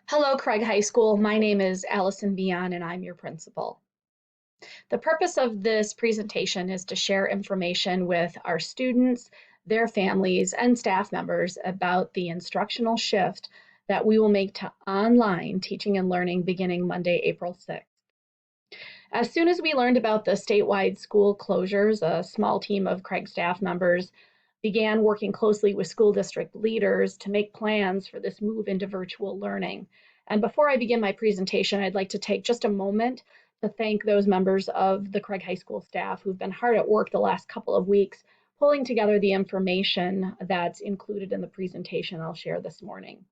Hello, Craig High School. My name is Allison Bion, and I'm your principal. The purpose of this presentation is to share information with our students, their families, and staff members about the instructional shift that we will make to online teaching and learning beginning Monday, April 6th. As soon as we learned about the statewide school closures, a small team of Craig staff members began working closely with school district leaders to make plans for this move into virtual learning. And before I begin my presentation, I'd like to take just a moment to thank those members of the Craig High School staff who've been hard at work the last couple of weeks pulling together the information that's included in the presentation I'll share this morning.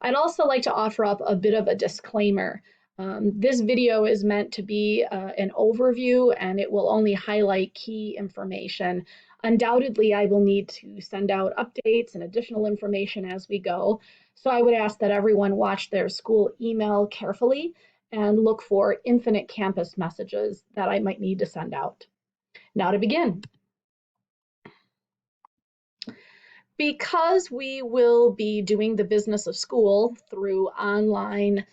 I'd also like to offer up a bit of a disclaimer. This video is meant to be an overview and it will only highlight key information. Undoubtedly, I will need to send out updates and additional information as we go. So I would ask that everyone watch their school email carefully and look for infinite campus messages that I might need to send out. Now to begin. Because we will be doing the business of school through online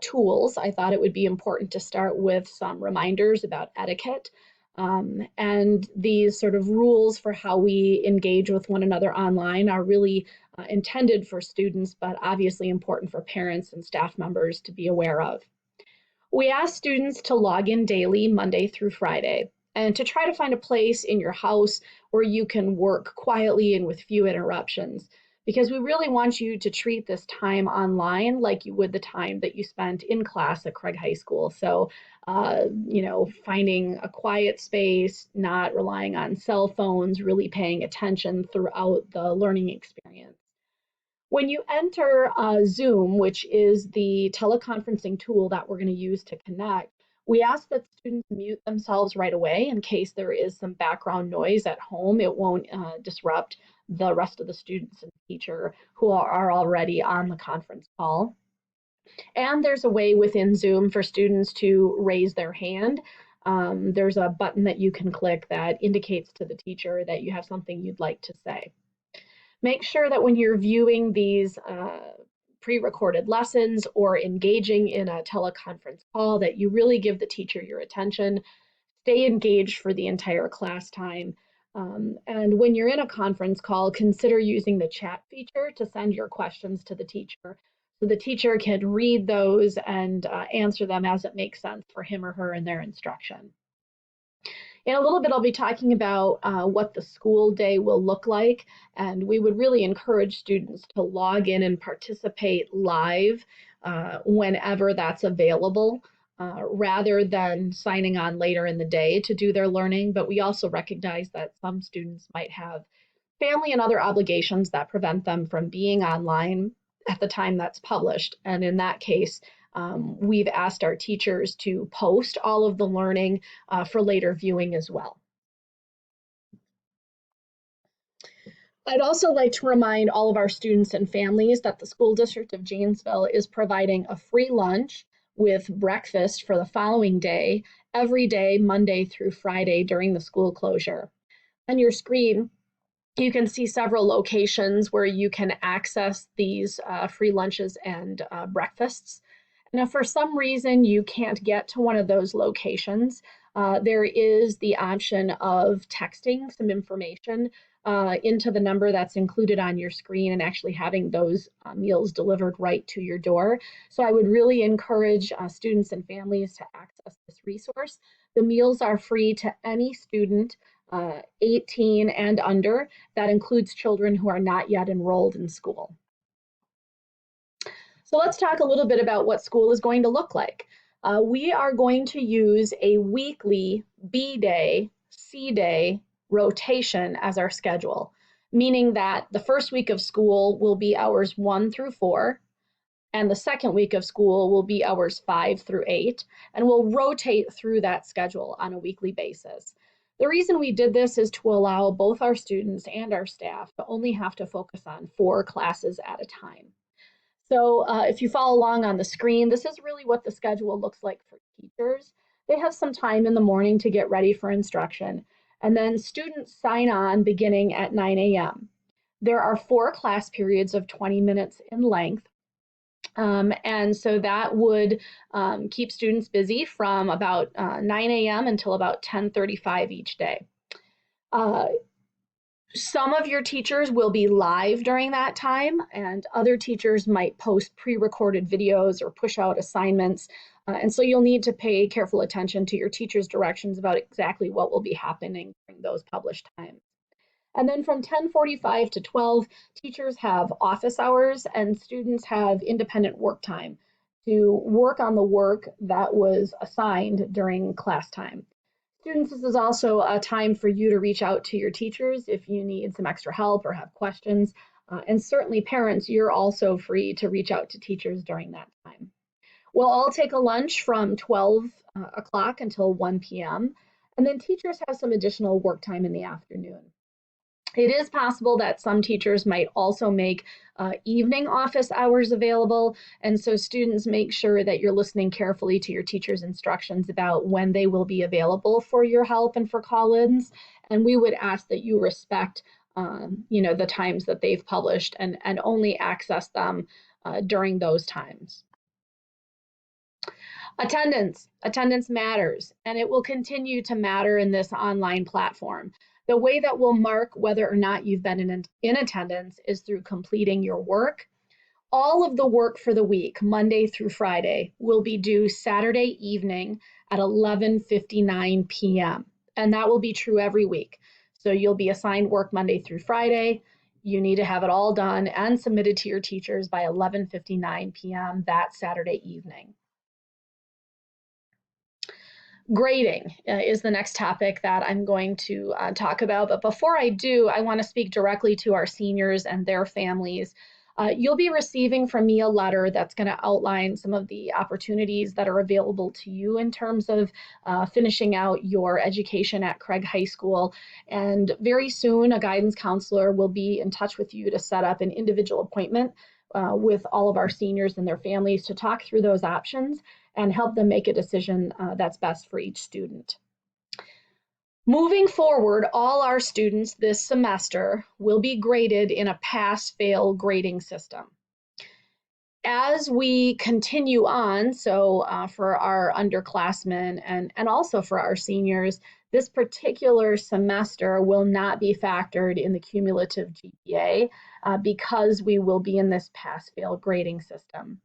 tools, I thought it would be important to start with some reminders about etiquette and these sort of rules for how we engage with one another online are really intended for students, but obviously important for parents and staff members to be aware of. We ask students to log in daily, Monday through Friday, and to try to find a place in your house where you can work quietly and with few interruptions, because we really want you to treat this time online like you would the time that you spent in class at Craig High School. So, finding a quiet space, not relying on cell phones, really paying attention throughout the learning experience. When you enter Zoom, which is the teleconferencing tool that we're going to use to connect, we ask that students mute themselves right away in case there is some background noise at home. It won't disrupt the rest of the students and teacher who are already on the conference call. And there's a way within Zoom for students to raise their hand. There's a button that you can click that indicates to the teacher that you have something you'd like to say. Make sure that when you're viewing these pre-recorded lessons or engaging in a teleconference call that you really give the teacher your attention, stay engaged for the entire class time. And when you're in a conference call, consider using the chat feature to send your questions to the teacher so the teacher can read those and answer them as it makes sense for him or her in their instruction. In a little bit, I'll be talking about what the school day will look like, and we would really encourage students to log in and participate live whenever that's available, rather than signing on later in the day to do their learning. But we also recognize that some students might have family and other obligations that prevent them from being online at the time that's published. And in that case, we've asked our teachers to post all of the learning for later viewing as well. I'd also like to remind all of our students and families that the School District of Janesville is providing a free lunch with breakfast for the following day, every day, Monday through Friday during the school closure. On your screen, you can see several locations where you can access these free lunches and breakfasts. Now, for some reason you can't get to one of those locations, there is the option of texting some information into the number that's included on your screen and actually having those meals delivered right to your door. So I would really encourage students and families to access this resource. The meals are free to any student 18 and under. That includes children who are not yet enrolled in school. So let's talk a little bit about what school is going to look like. We are going to use a weekly B day, C day rotation as our schedule, meaning that the first week of school will be hours 1 through 4, and the second week of school will be hours 5 through 8, and we'll rotate through that schedule on a weekly basis. The reason we did this is to allow both our students and our staff to only have to focus on 4 classes at a time. So if you follow along on the screen, this is really what the schedule looks like for teachers. They have some time in the morning to get ready for instruction, and then students sign on beginning at 9 a.m. There are 4 class periods of 20 minutes in length, And so that would keep students busy from about 9 a.m. until about 10:35 each day. Uh, some of your teachers will be live during that time, and other teachers might post pre-recorded videos or push out assignments. And so you'll need to pay careful attention to your teacher's directions about exactly what will be happening during those published times. And then from 10:45 to 12, teachers have office hours and students have independent work time to work on the work that was assigned during class time. Students, this is also a time for you to reach out to your teachers if you need some extra help or have questions. And certainly parents, you're also free to reach out to teachers during that time. We'll all take a lunch from 12 o'clock until 1 p.m. And then teachers have some additional work time in the afternoon. It is possible that some teachers might also make evening office hours available, and so students make sure that you're listening carefully to your teacher's instructions about when they will be available for your help and for call-ins. And we would ask that you respect, the times that they've published and only access them during those times. Attendance matters, and it will continue to matter in this online platform. The way that we'll mark whether or not you've been in attendance is through completing your work. All of the work for the week, Monday through Friday, will be due Saturday evening at 11:59 p.m. And that will be true every week. So you'll be assigned work Monday through Friday. You need to have it all done and submitted to your teachers by 11:59 p.m. that Saturday evening. Grading is the next topic that I'm going to talk about. But before I do, I want to speak directly to our seniors and their families. You'll be receiving from me a letter that's going to outline some of the opportunities that are available to you in terms of finishing out your education at Craig High School. And very soon, a guidance counselor will be in touch with you to set up an individual appointment with all of our seniors and their families to talk through those options and help them make a decision that's best for each student. Moving forward, all our students this semester will be graded in a pass-fail grading system. As we continue on, so for our underclassmen and also for our seniors, this particular semester will not be factored in the cumulative GPA because we will be in this pass-fail grading system.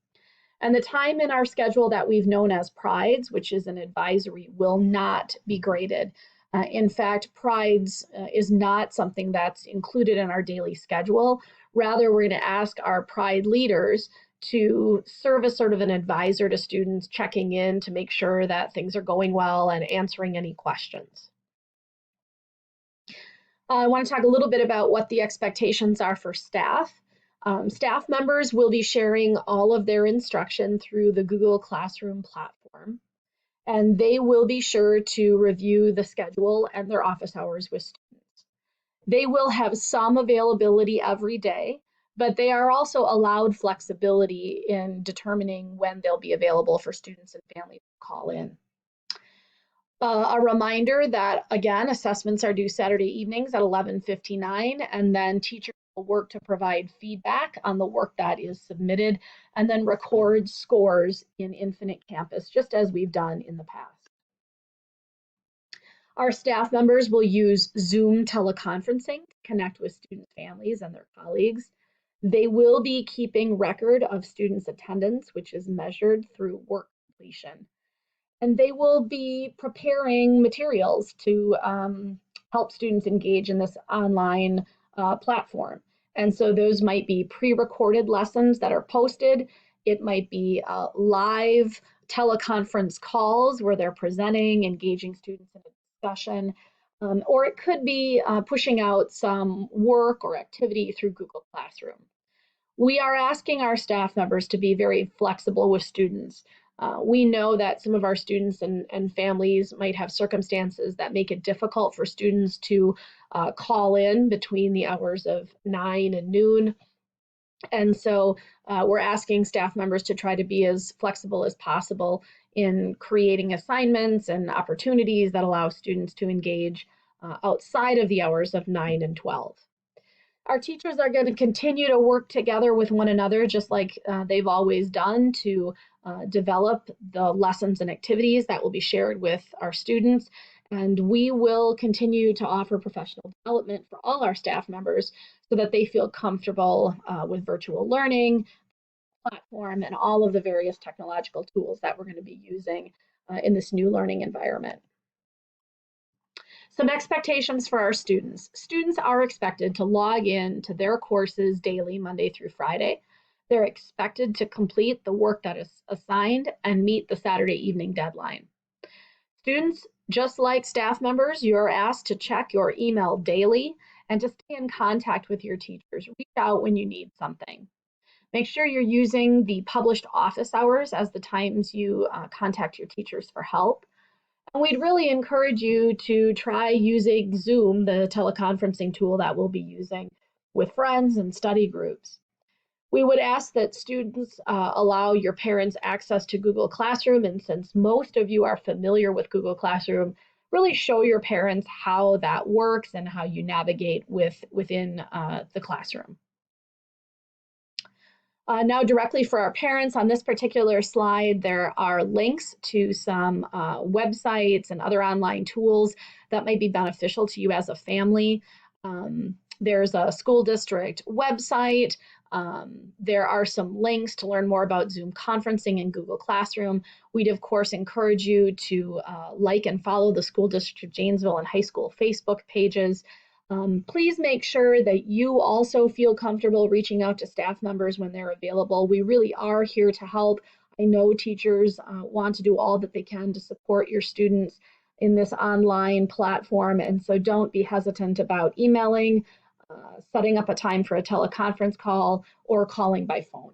And the time in our schedule that we've known as PRIDES, which is an advisory, will not be graded. In fact, PRIDES is not something that's included in our daily schedule. Rather, we're going to ask our PRIDE leaders to serve as sort of an advisor to students, checking in to make sure that things are going well and answering any questions. I want to talk a little bit about what the expectations are for staff. Staff members will be sharing all of their instruction through the Google Classroom platform, and they will be sure to review the schedule and their office hours with students. They will have some availability every day, but they are also allowed flexibility in determining when they'll be available for students and families to call in. A reminder that, again, assessments are due Saturday evenings at 11:59, and then teachers will work to provide feedback on the work that is submitted, and then record scores in Infinite Campus, just as we've done in the past. Our staff members will use Zoom teleconferencing to connect with student families and their colleagues. They will be keeping record of students' attendance, which is measured through work completion. And they will be preparing materials to help students engage in this online platform. And so those might be pre-recorded lessons that are posted. It might be live teleconference calls where they're presenting, engaging students in a discussion, or it could be pushing out some work or activity through Google Classroom. We are asking our staff members to be very flexible with students. We know that some of our students and families might have circumstances that make it difficult for students to call in between the hours of 9 and noon. And so we're asking staff members to try to be as flexible as possible in creating assignments and opportunities that allow students to engage outside of the hours of 9 and 12. Our teachers are going to continue to work together with one another, just like they've always done, to develop the lessons and activities that will be shared with our students. And we will continue to offer professional development for all our staff members so that they feel comfortable with virtual learning, platform, and all of the various technological tools that we're going to be using in this new learning environment. Some expectations for our students. Students are expected to log in to their courses daily, Monday through Friday. They're expected to complete the work that is assigned and meet the Saturday evening deadline. Students, just like staff members, you're asked to check your email daily and to stay in contact with your teachers. Reach out when you need something. Make sure you're using the published office hours as the times you contact your teachers for help. And we'd really encourage you to try using Zoom, the teleconferencing tool that we'll be using, with friends and study groups. We would ask that students allow your parents access to Google Classroom, and since most of you are familiar with Google Classroom, really show your parents how that works and how you navigate within the classroom. Now, directly for our parents, on this particular slide, there are links to some websites and other online tools that might be beneficial to you as a family. There's a school district website. There are some links to learn more about Zoom conferencing in Google Classroom. We'd, of course, encourage you to like and follow the School District of Janesville and high school Facebook pages. Please make sure that you also feel comfortable reaching out to staff members when they're available. We really are here to help. I know teachers want to do all that they can to support your students in this online platform, and so don't be hesitant about emailing, setting up a time for a teleconference call, or calling by phone.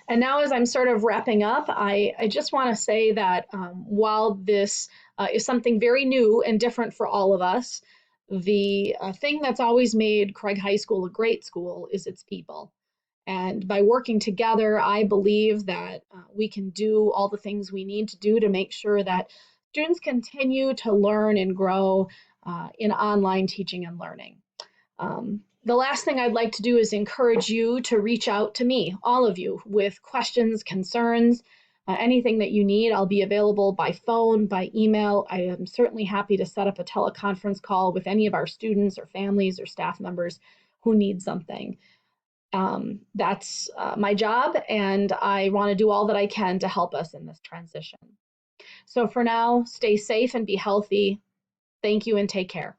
And now, as I'm sort of wrapping up, I just want to say that while this is something very new and different for all of us, the thing that's always made Craig High School a great school is its people. And by working together, I believe that we can do all the things we need to do to make sure that students continue to learn and grow in online teaching and learning. The last thing I'd like to do is encourage you to reach out to me, all of you, with questions, concerns, anything that you need. I'll be available by phone, by email. I am certainly happy to set up a teleconference call with any of our students or families or staff members who need something. That's my job, and I want to do all that I can to help us in this transition. So for now, stay safe and be healthy. Thank you and take care.